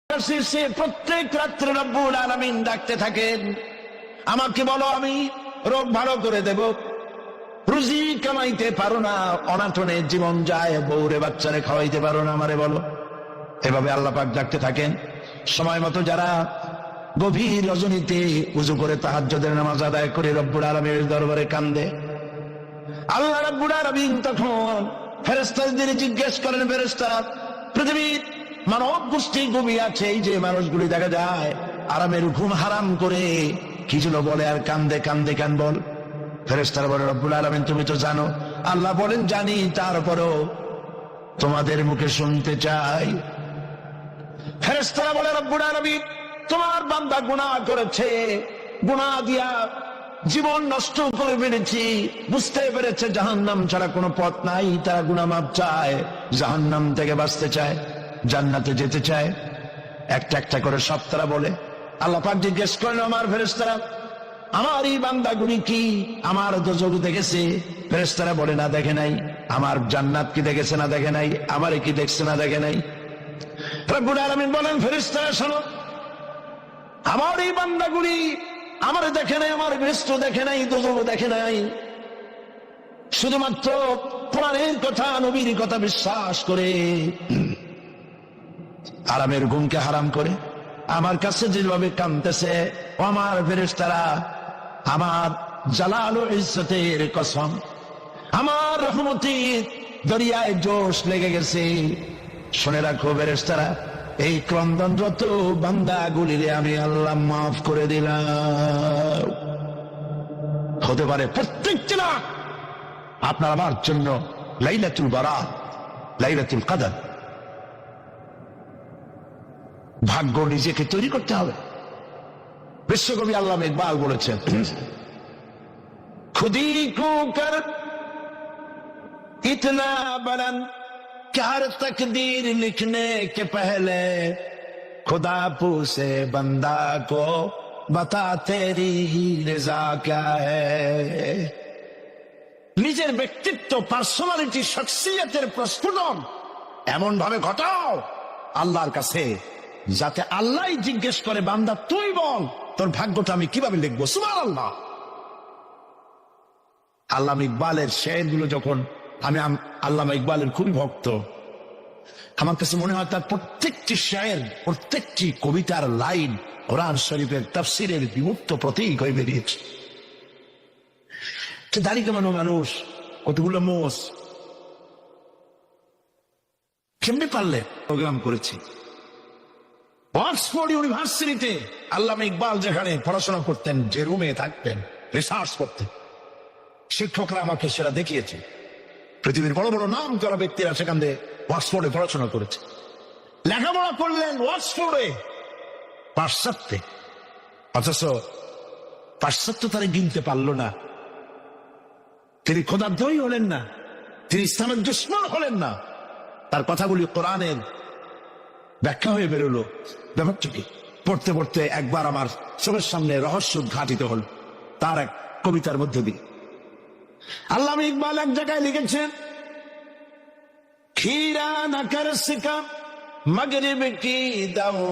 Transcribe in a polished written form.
শীর্ষে প্রত্যেক রাত্রে রব্বুল আলামিন ডাকতে থাকেন, আমাকে বলো আমি রোগ ভালো করে দেব। রুজি কামাইতে পারো না, অনাটনে জীবন যায়, বউরে বাচ্চারে খাওয়াইতে পারো না, আমারে বলো। এভাবে আল্লাহ পাক ডাকতে থাকেন। সময় মতো যারা গভীর রজনীতে উজু করে তাহাজ্জুদের নামাজ আদায় করে রব্বুল আলামিনের দরবারে কান্দে, আল্লাহ রাব্বুল আলামিন তখন ফেরেশতাদের জিজ্ঞেস করেন, ফেরেশতারা পৃথিবীর মানব গোষ্ঠী ঘুমিয়ে আছে, এই যে মানুষগুলি দেখা যায় আরামের ঘুম হারাম করে কি যেন বলে আর কান্দে কান্দে কেন বল? ফেরেশতারা বলে, রব্বুল আলামিন তুমি তো জানো। আল্লাহ বলেন, জানি, তারপরও তোমাদের মুখে শুনতে চাই। ফেরেশতারা বলে, রব্বুল আলামিন তোমার বান্দা গুনাহ করেছে, গুনাহ দিয়া জীবন নষ্ট করে ফেলেছি, বুঝতে পেরেছে জাহান্নাম ছাড়া কোনো পথ নাই, তারা গুনাহ মাপ চায়, জাহান্নাম থেকে বাঁচতে চায়, জান্নাতে যেতে চায়। একটা একটা করে সব তারা বলে। আল্লাহ পাক জিজ্ঞেস করেন, আমার ফেরেশতারা আমার এই বান্দাগুলি কি আমার দোজখ দেখেছে? ফেরেশতারা বলে, না দেখে নাই। আমার জান্নাত কি দেখেছে? না দেখে নাই। আমারে কি দেখছে? না দেখে নাই। রব্বুল আলামিন বলেন, ফেরেশতারা শোনো, আমার এই বান্দাগুলি আমারে দেখে নাই, আমার বেহেশত দেখে নাই, দোজখ দেখে নাই, শুধুমাত্র কোরআনের কথা, নবীর কথা বিশ্বাস করে আরামের ঘুমকে হারাম করে আমার কাছে যেভাবে কাঁদতেছে, ও আমার ফেরেশতারা, আমার জালাল ও ইজ্জতের কসম, আমার রহমতের দরিয়ায় জোশ লেগে গেছে। শুনে রাখো ফেরেশতারা, এই ক্রন্দনরত বান্দাগুলিরে আমি আল্লাহ মাফ করে দিলাম। হতে পারে প্রত্যেকটি রাত আপনার আমার জন্য লাইলাতুল বারাত, লাইলাতুল কদর। ভাগ্য নিজেকে তৈরি করতে হবে। বিশ্বকবি আল্লামা ইকবাল বলেছেন, খুদি কো কর ইতনা বুলন্দ कि हर तकदीर लिखने के पहले खुदा पूछे बंदा को बता तेरी रिजा क्या है। নিজের ব্যক্তিত্ব, পার্সোনালিটি, শখসিয়তের প্রস্ফুটন এমন ভাবে ঘটাও আল্লাহর কাছে, যাতে আল্লাহ জিজ্ঞেস করে, বান্দা তুই বল তোর ভাগ্যটা আমি কিভাবে লিখবো। সুবহানাল্লাহ। আল্লামা ইকবালের শেরগুলো যখন আমি আল্লামা ইকবালের খুবই ভক্ত, আমার কাছে মনে হয় তার প্রত্যেকটি শের, প্রত্যেকটি কবিতার লাইন কোরআন শরীফের তাফসীরের বিমুক্ত প্রতীক হয়ে বেরিয়েছে। দাড়ি কামানো মানুষ, কতগুলো মোষ, কেমনে পারলে? প্রোগ্রাম করেছি অক্সফোর্ড ইউনিভার্সিটিতে। আল্লামা ইকবাল যেখানে পড়াশোনা করতেন, যে রুমে থাকতেন, রিসার্চ করতেন, শিক্ষকরা আমাকে সেটা দেখিয়েছে। পৃথিবীর বড় বড় নাম করা ব্যক্তিরা সেখান থেকে অক্সফোর্ডে পড়াশোনা করেছে, লেখাপড়া করলেন অক্সফোর্ডে, পাশ্চাত্যে। অথচ পাশ্চাত্য তারা গিনতে পারলো না। তিনি খোদাদ্রোহী হলেন না, তিনি ইসলামের দুশমন হলেন না। তার কথাগুলি কোরআনের ব্যাখ্যা হয়ে বেরোলো। ব্যাপারটা কি? পড়তে পড়তে একবার আমার চোখের সামনে রহস্য উদ্ঘাটিত হল তার এক কবিতার মধ্য দিয়ে। আল্লামা ইকবাল এক জায়গায় লিখেছেন, खीरा न कर सका मगरिब की दाओ